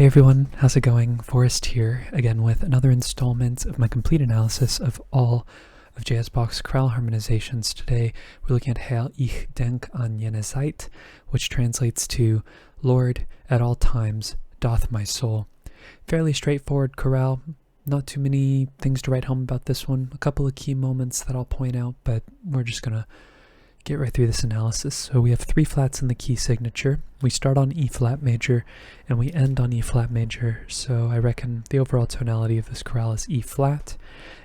Hey everyone, how's it going? Forrest here, again with another installment of my complete analysis of all of J.S. Bach's chorale harmonizations. Today we're looking at Herr, denk, jene, Zeit, which translates to Lord, at all times doth my soul. Fairly straightforward chorale, not too many things to write home about this one. A couple of key moments that I'll point out, but we're just going to get right through this analysis. So we have 3 flats in the key signature. We start on E flat major and we end on E flat major. So I reckon the overall tonality of this chorale is E flat.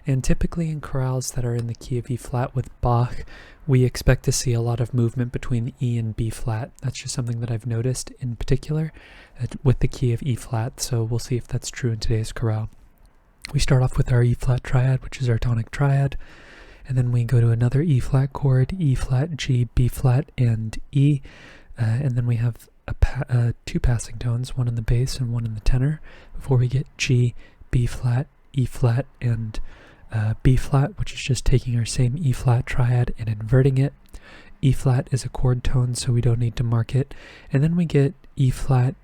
And typically in chorales that are in the key of E flat with Bach, we expect to see a lot of movement between E and B flat. That's just something that I've noticed in particular with the key of E flat. So we'll see if that's true in today's chorale. We start off with our E flat triad, which is our tonic triad. And then we go to another E flat chord, E flat, G, B flat, and E. And then we have 2 passing tones, one in the bass and one in the tenor, before we get G, B flat, E flat, and B flat, which is just taking our same E flat triad and inverting it. E flat is a chord tone, so we don't need to mark it. And then we get E flat,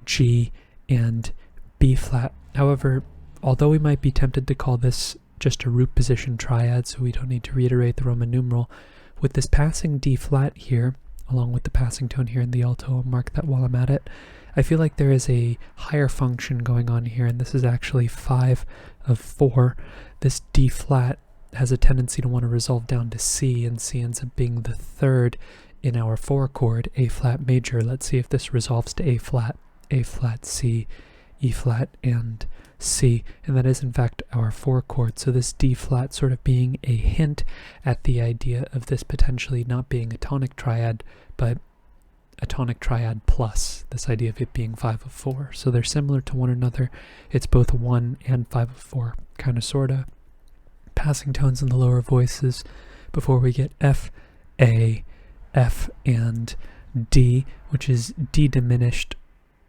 G, and B flat. However, although we might be tempted to call this just a root position triad, so we don't need to reiterate the Roman numeral, with this passing D flat here, along with the passing tone here in the alto, I'll mark that while I'm at it, I feel like there is a higher function going on here, and this is actually 5 of 4. This D flat has a tendency to want to resolve down to C, and C ends up being the 3rd in our 4 chord, A flat major. Let's see if this resolves to A flat, C, E flat, and C, and that is in fact our 4 chord. So this D flat sort of being a hint at the idea of this potentially not being a tonic triad, but a tonic triad plus this idea of it being 5 of 4. So they're similar to one another. It's both 1 and 5 of 4, kind of, sort of. Passing tones in the lower voices before we get F, A, F, and D, which is D diminished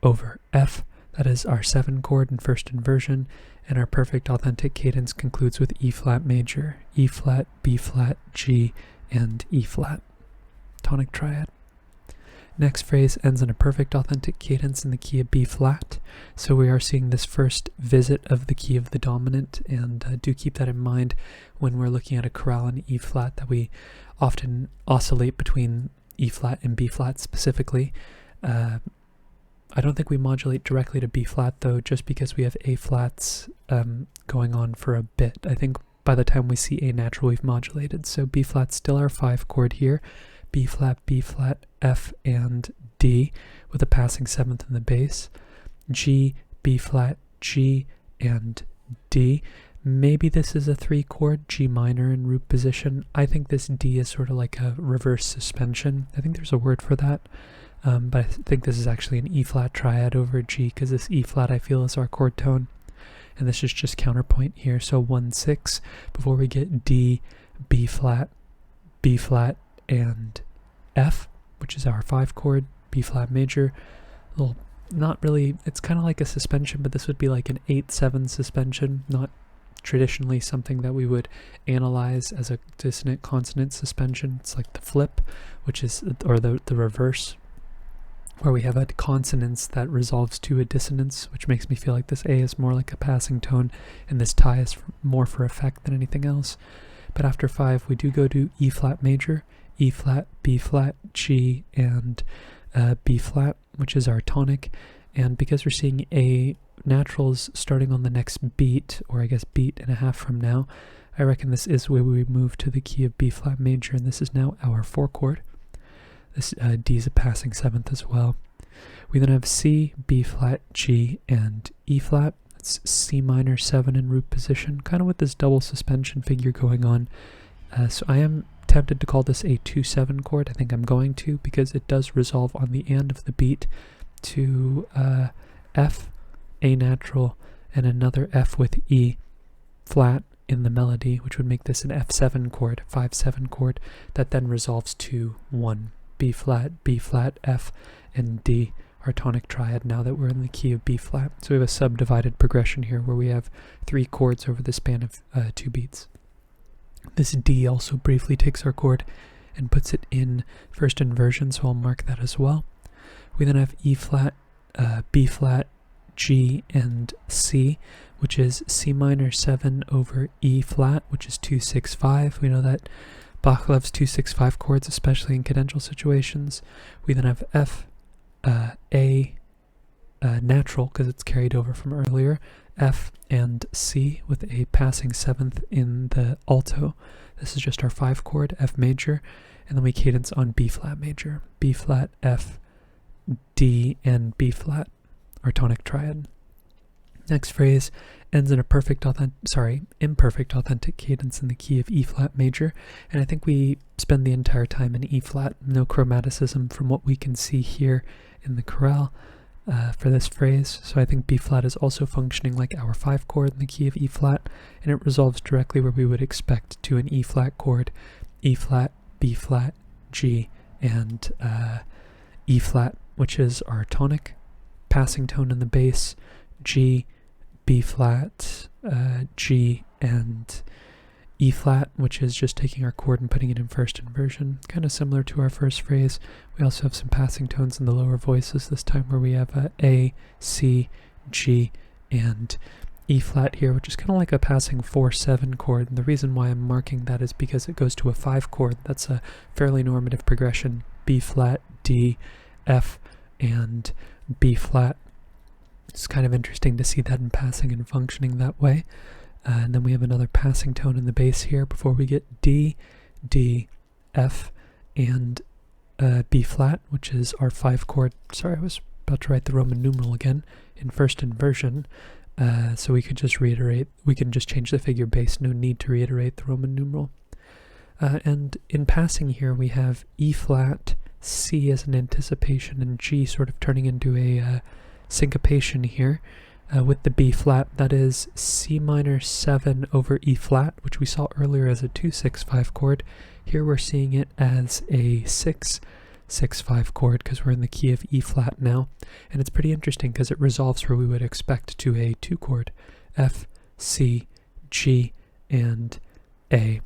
over F. That is our 7 chord in first inversion, and our perfect authentic cadence concludes with E flat major, E flat, B flat, G, and E flat. Tonic triad. Next phrase ends in a perfect authentic cadence in the key of B flat, so we are seeing this first visit of the key of the dominant, and do keep that in mind when we're looking at a chorale in E flat, that we often oscillate between E flat and B flat specifically. I don't think we modulate directly to B flat though, just because we have A flats going on for a bit. I think by the time we see A natural, we've modulated. So B flat's still our 5 chord here. B flat, F, and D with a passing 7th in the bass. G, B flat, G, and D. Maybe this is a 3 chord, G minor in root position. I think this D is sort of like a reverse suspension. I think there's a word for that. But I think this is actually an E flat triad over G, because this E flat I feel is our chord tone, and this is just counterpoint here. So 1, 6 before we get D, B flat, and F, which is our 5 chord, B flat major. Well, not really. It's kind of like a suspension, but this would be like an 8/7 suspension, not traditionally something that we would analyze as a dissonant consonant suspension. It's like the flip, which is, or the reverse, where we have a consonance that resolves to a dissonance, which makes me feel like this A is more like a passing tone, and this tie is more for effect than anything else. But after 5, we do go to E flat major, E flat, B flat, G, and B flat, which is our tonic. And because we're seeing A naturals starting on the next beat, or I guess beat and a half from now, I reckon this is where we move to the key of B flat major, and this is now our 4 chord. This D is a passing 7th as well. We then have C, B flat, G, and E flat. It's C minor 7 in root position, kind of with this double suspension figure going on. So I am tempted to call this a 2/7 chord. I think I'm going to, because it does resolve on the end of the beat to F, A natural, and another F with E flat in the melody, which would make this an F7 chord, 5/7 chord, that then resolves to 1. B flat, F, and D, our tonic triad, now that we're in the key of B flat. So we have a subdivided progression here where we have 3 chords over the span of 2 beats. This D also briefly takes our chord and puts it in first inversion, so I'll mark that as well. We then have E flat, B flat, G, and C, which is C minor 7 over E flat, which is 2-6-5. We know that Bach loves 2-6-5 chords, especially in cadential situations. We then have F, A, natural, because it's carried over from earlier, F, and C with a passing 7th in the alto. This is just our 5 chord, F major, and then we cadence on B flat major, B flat, F, D, and B flat, our tonic triad. Next phrase ends in a imperfect authentic cadence in the key of E flat major, and I think we spend the entire time in E flat, no chromaticism from what we can see here in the chorale for this phrase. So I think B flat is also functioning like our 5 chord in the key of E flat, and it resolves directly where we would expect to an E flat chord, E flat, B flat, G, and E flat, which is our tonic, passing tone in the bass, G, B flat, G, and E flat, which is just taking our chord and putting it in first inversion, kind of similar to our first phrase. We also have some passing tones in the lower voices this time, where we have A, C, G, and E flat here, which is kind of like a passing 4-7 chord. And the reason why I'm marking that is because it goes to a 5 chord. That's a fairly normative progression: B flat, D, F, and B flat. It's kind of interesting to see that in passing and functioning that way. And then we have another passing tone in the bass here before we get D, D, F, and B flat, which is our 5 chord. Sorry, I was about to write the Roman numeral again in first inversion. So we could just reiterate, we can just change the figure bass, no need to reiterate the Roman numeral. And in passing here, we have E flat, C as an anticipation, and G sort of turning into a syncopation here with the B flat. That is C minor 7 over E flat, which we saw earlier as a 2-6-5 chord. Here we're seeing it as a 6-6-5 chord because we're in the key of E flat now, and it's pretty interesting because it resolves where we would expect to a 2 chord, F, C, G, and A.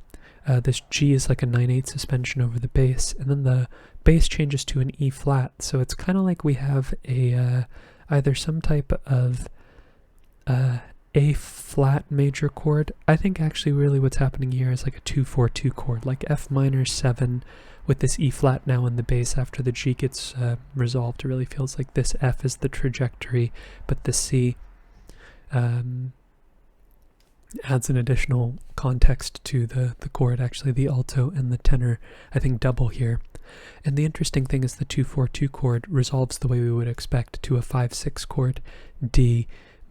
This G is like a 9/8 suspension over the bass, and then the bass changes to an E flat, so it's kind of like we have a either some type of A flat major chord. I think actually really what's happening here is like a 2-4-2 chord, like F minor 7 with this E flat now in the bass after the G gets resolved. It really feels like this F is the trajectory, but the C adds an additional context to the chord. Actually, the alto and the tenor, I think, double here. And the interesting thing is the 2-4-2 chord resolves the way we would expect to a 5-6 chord, D,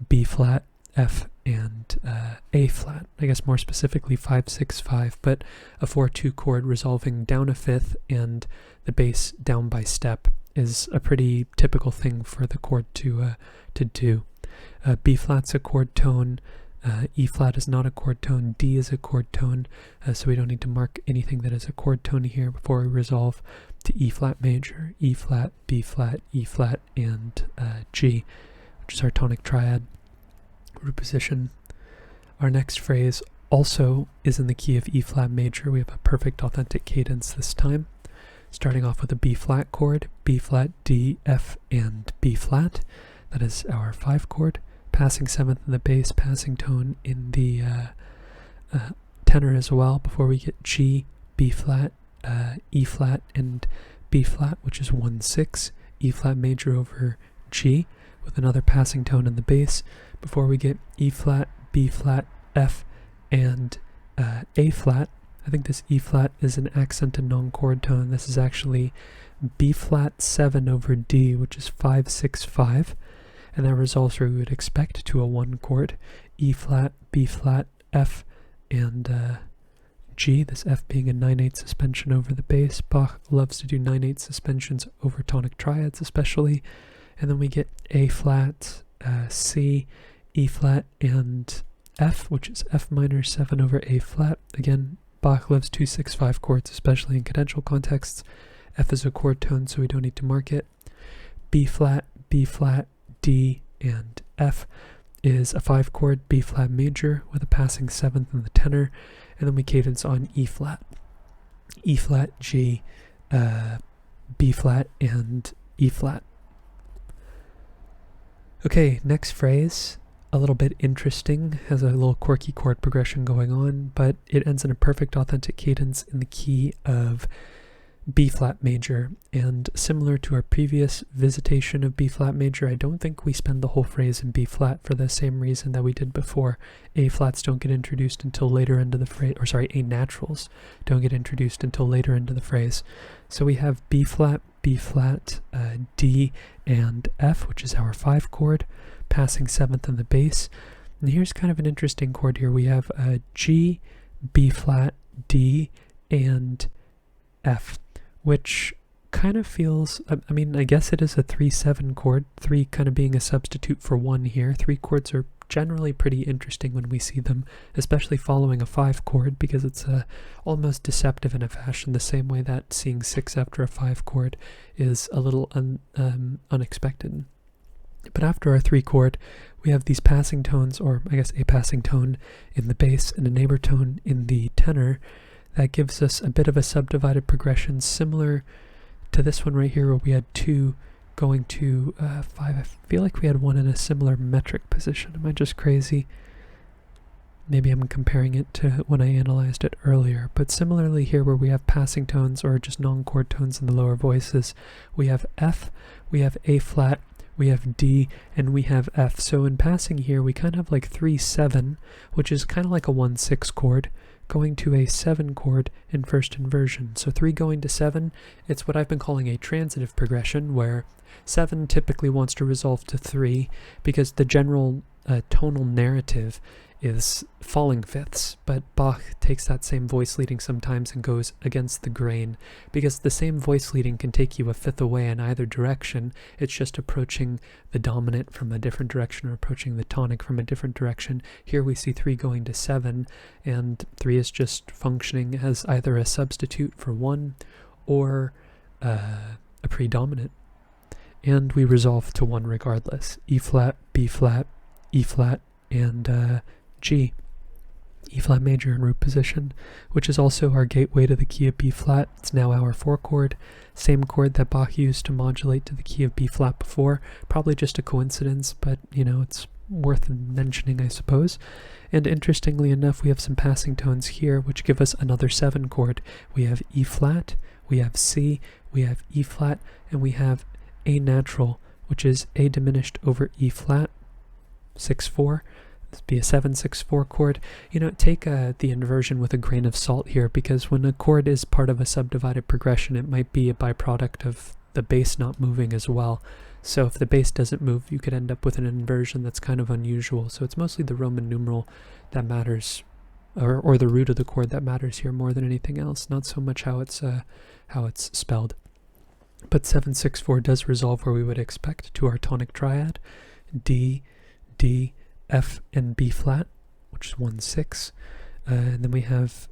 B flat, F, and A flat. I guess more specifically 5-6-5, but a 4-2 chord resolving down a 5th and the bass down by step is a pretty typical thing for the chord to do. B flat's a chord tone. E flat is not a chord tone, D is a chord tone, so we don't need to mark anything that is a chord tone here before we resolve to E flat major, E flat, B flat, E flat, and G, which is our tonic triad root position. Our next phrase also is in the key of E flat major. We have a perfect authentic cadence this time, starting off with a B flat chord, B flat, D, F, and B flat. That is our 5 chord. Passing 7th in the bass, passing tone in the tenor as well, before we get G, B flat, E flat, and B flat, which is 1-6, E flat major over G, with another passing tone in the bass, before we get E flat, B flat, F, and A flat. I think this E flat is an accented non-chord tone. This is actually B flat 7 over D, which is 5-6-5. And that resolves where we would expect to a 1 chord, E flat, B flat, F, and G, this F being a 9/8 suspension over the bass. Bach loves to do 9/8 suspensions over tonic triads especially. And then we get A flat, C, E flat, and F, which is F minor 7 over A flat. Again, Bach loves 2-6-5 chords, especially in cadential contexts. F is a chord tone, so we don't need to mark it. B flat, D, and F is a 5 chord, B flat major with a passing 7th in the tenor, and then we cadence on E flat, G, B flat, and E flat. Okay, next phrase, a little bit interesting, has a little quirky chord progression going on, but it ends in a perfect authentic cadence in the key of B flat major, and similar to our previous visitation of B flat major, I don't think we spend the whole phrase in B flat for the same reason that we did before. A flats don't get introduced until later into the phrase, or sorry, A naturals don't get introduced until later into the phrase. So we have B flat, D, and F, which is our 5 chord, passing 7th in the bass. And here's kind of an interesting chord here. We have G, B flat, D, and F, which kind of feels, I mean, I guess it is a 3-7 chord, 3 kind of being a substitute for 1 here. 3 chords are generally pretty interesting when we see them, especially following a 5 chord, because it's almost deceptive in a fashion, the same way that seeing 6 after a 5 chord is a little unexpected. But after our 3 chord, we have these passing tones, or I guess a passing tone in the bass and a neighbor tone in the tenor. That gives us a bit of a subdivided progression similar to this one right here, where we had 2 going to 5. I feel like we had 1 in a similar metric position. Am I just crazy? Maybe I'm comparing it to when I analyzed it earlier. But similarly here, where we have passing tones or just non-chord tones in the lower voices, we have F, we have A flat, we have D, and we have F. So in passing here, we kind of have like 3-7, which is kind of like a 1-6 chord, going to a 7 chord in first inversion. So 3 going to 7, it's what I've been calling a transitive progression, where 7 typically wants to resolve to 3, because the general tonal narrative is falling fifths, but Bach takes that same voice leading sometimes and goes against the grain, because the same voice leading can take you a fifth away in either direction. It's just approaching the dominant from a different direction or approaching the tonic from a different direction. Here we see 3 going to 7, and 3 is just functioning as either a substitute for 1 or a predominant. And we resolve to 1 regardless. E flat, B flat, E flat, and G. E flat major in root position, which is also our gateway to the key of B flat. It's now our 4 chord, same chord that Bach used to modulate to the key of B flat before. Probably just a coincidence, but you know, it's worth mentioning, I suppose. And interestingly enough, we have some passing tones here, which give us another 7 chord. We have E flat, we have C, we have E flat, and we have A natural, which is A diminished over E flat, 6-4. This would be a 7-6-4 chord. You know, take the inversion with a grain of salt here, because when a chord is part of a subdivided progression, it might be a byproduct of the bass not moving as well. So if the bass doesn't move, you could end up with an inversion that's kind of unusual. So it's mostly the Roman numeral that matters, or the root of the chord that matters here more than anything else, not so much how it's spelled. But 7-6-4 does resolve where we would expect to our tonic triad, D, D, F, and B flat, which is 1-6. And then we have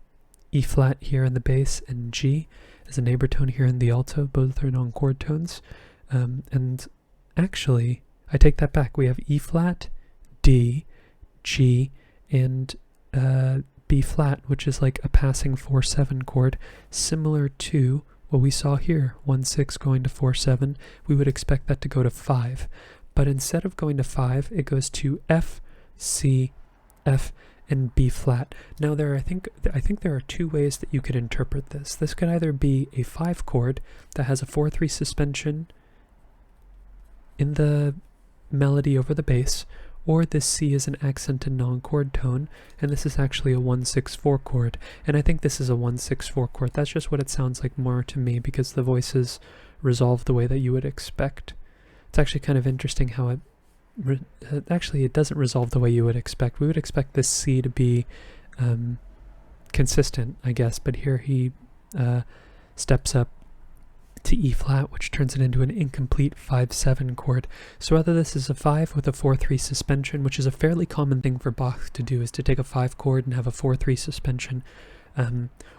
E flat here in the bass and G as a neighbor tone here in the alto. Both are non-chord tones. And actually, I take that back. We have E flat, D, G, and B flat, which is like a passing 4-7 chord, similar to what we saw here, 1-6 going to 4-7. We would expect that to go to 5. But instead of going to 5, it goes to F, C, F, and B flat. Now I think there are 2 ways that you could interpret this. This could either be a 5 chord that has a 4-3 suspension in the melody over the bass, or this C is an accented non-chord tone, and this is actually a 1-6-4 chord. And I think this is a 1-6-4 chord. That's just what it sounds like more to me, because the voices resolve the way that you would expect. It's actually kind of interesting how it doesn't resolve the way you would expect. We would expect this C to be consistent, I guess, but here he steps up to E flat, which turns it into an incomplete 5-7 chord. So whether this is a 5 with a 4-3 suspension, which is a fairly common thing for Bach to do, is to take a 5 chord and have a 4-3 suspension,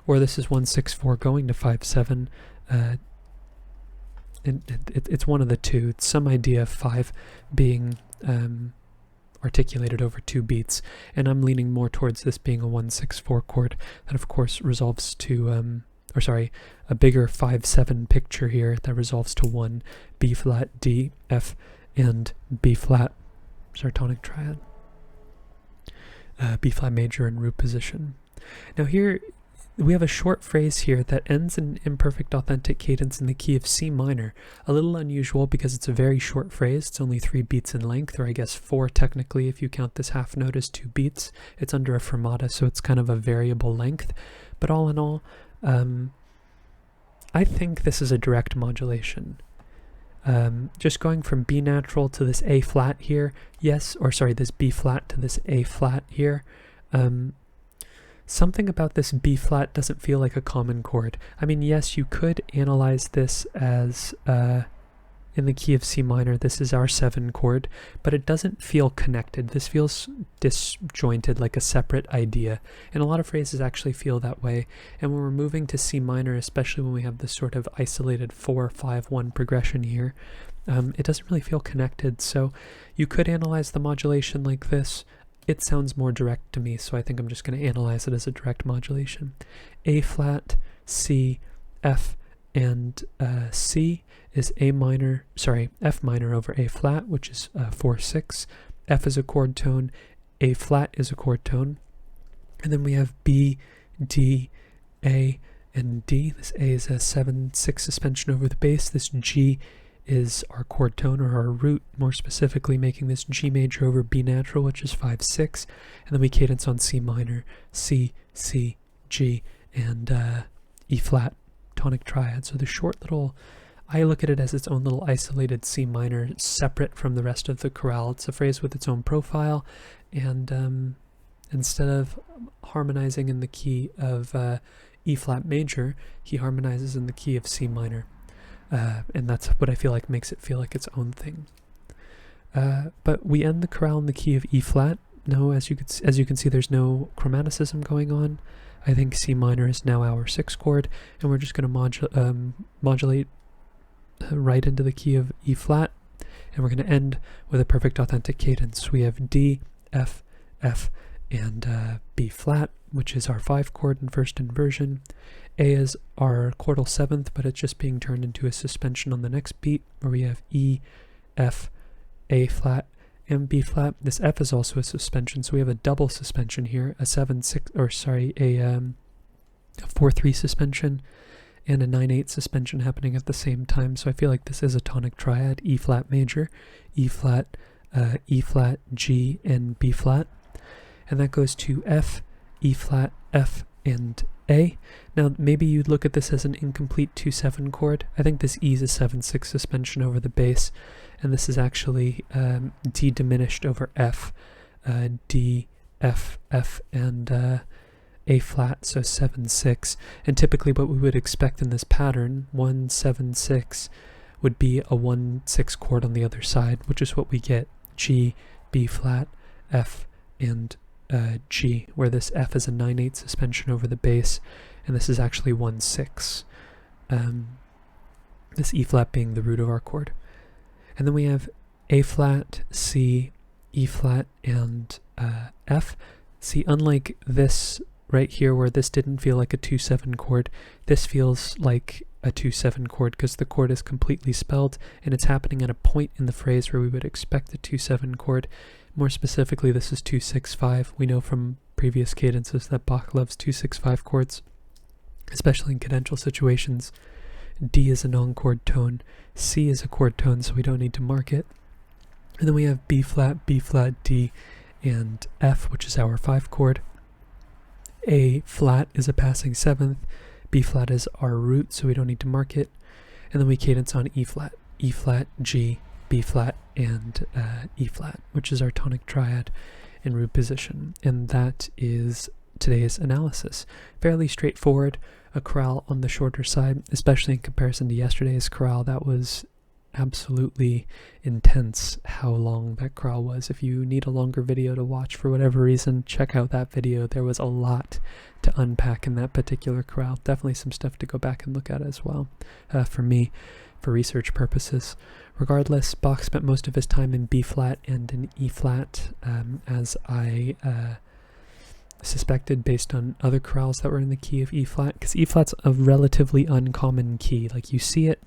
or this is 1-6-4 going to 5-7. It's one of the two. It's some idea of 5 being articulated over 2 beats, and I'm leaning more towards this being a 1-6-4 chord that of course resolves to a bigger 5-7 picture here that resolves to 1 B flat, D, F, and B flat is our tonic triad. B flat major in root position. Now here we have a short phrase here that ends in imperfect authentic cadence in the key of C minor. A little unusual because it's a very short phrase. It's only 3 beats in length, or I guess 4 technically if you count this half note as 2 beats. It's under a fermata, so it's kind of a variable length. But all in all, I think this is a direct modulation. Just going from B natural to this A flat here, this B flat to this A flat here. Something about this B flat doesn't feel like a common chord. I mean, yes, you could analyze this as in the key of C minor, this is our 7 chord, but it doesn't feel connected. This feels disjointed, like a separate idea. And a lot of phrases actually feel that way. And when we're moving to C minor, especially when we have this sort of isolated 4-5-1 progression here, it doesn't really feel connected. So you could analyze the modulation like this. It sounds more direct to me, so I think I'm just going to analyze it as a direct modulation. A flat, C, F, and C is F minor over A flat, which is 4-6. F is a chord tone, A flat is a chord tone. And then we have B, D, A, and D. This A is a 7-6 suspension over the bass. This G is our chord tone, or our root, more specifically, making this G major over B natural, which is 5-6. And then we cadence on C minor, C, C, G, and E flat, tonic triad. So the short little, I look at it as its own little isolated C minor, separate from the rest of the chorale. It's a phrase with its own profile, and instead of harmonizing in the key of E flat major, he harmonizes in the key of C minor. And that's what I feel like makes it feel like its own thing. But we end the chorale in the key of E flat. No, as you can see, there's no chromaticism going on. I think C minor is now our 6th chord, and we're just going to modulate right into the key of E flat, and we're going to end with a perfect authentic cadence. We have D, F, F, and B flat, which is our 5 chord in first inversion. A is our chordal 7th, but it's just being turned into a suspension on the next beat, where we have E, F, A flat, and B flat. This F is also a suspension, so we have a double suspension here, a 4-3 suspension and a 9-8 suspension happening at the same time. So I feel like this is a tonic triad: E flat major, E flat, G, and B flat. And that goes to F, E flat, F, and A. Now maybe you'd look at this as an incomplete 2-7 chord. I think this E is a 7-6 suspension over the bass, and this is actually D diminished over F, D, F, F, and A flat, so 7-6. And typically what we would expect in this pattern, 1-7-6, would be a 1-6 chord on the other side, which is what we get: G, B flat, F, and G, where this F is a 9-8 suspension over the bass, and this is actually 1-6. This E flat being the root of our chord. And then we have A flat, C, E flat, and F. See, unlike this right here, where this didn't feel like a 2-7 chord, this feels like a 2-7 chord because the chord is completely spelled, and it's happening at a point in the phrase where we would expect a 2-7 chord. More specifically, this is 2-6-5. We know from previous cadences that Bach loves 2-6-5 chords, especially in cadential situations. D is a non-chord tone. C is a chord tone, so we don't need to mark it. And then we have B flat, D, and F, which is our 5 chord. A flat is a passing 7th. B flat is our root, so we don't need to mark it. And then we cadence on E flat, G, B flat, and E flat, which is our tonic triad in root position. And that is today's analysis. Fairly straightforward, a chorale on the shorter side, especially in comparison to yesterday's chorale. That was absolutely intense how long that chorale was. If you need a longer video to watch for whatever reason, check out that video. There was a lot to unpack in that particular chorale. Definitely some stuff to go back and look at as well, for me, for research purposes. Regardless, Bach spent most of his time in B flat and in E flat, as I suspected based on other chorales that were in the key of E flat, because E flat's a relatively uncommon key. Like, you see it,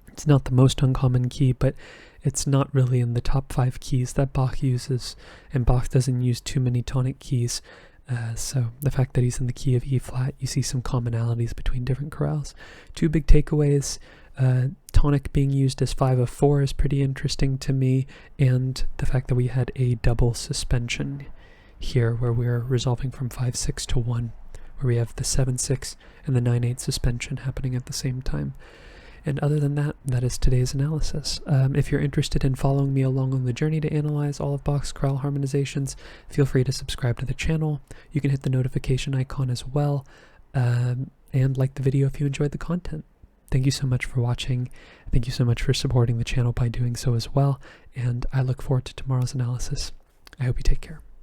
it's not the most uncommon key, but It's not really in the top 5 keys that Bach uses, and Bach doesn't use too many tonic keys. So the fact that he's in the key of E flat, you see some commonalities between different chorales. 2 big takeaways. Tonic being used as 5 of 4 is pretty interesting to me, and the fact that we had a double suspension here where we're resolving from 5-6 to 1, where we have the 7-6 and the 9-8 suspension happening at the same time. And other than that, that is today's analysis. If you're interested in following me along on the journey to analyze all of Bach's chorale harmonizations, feel free to subscribe to the channel. You can hit the notification icon as well, and like the video if you enjoyed the content. Thank you so much for watching. Thank you so much for supporting the channel by doing so as well, and I look forward to tomorrow's analysis. I hope you take care.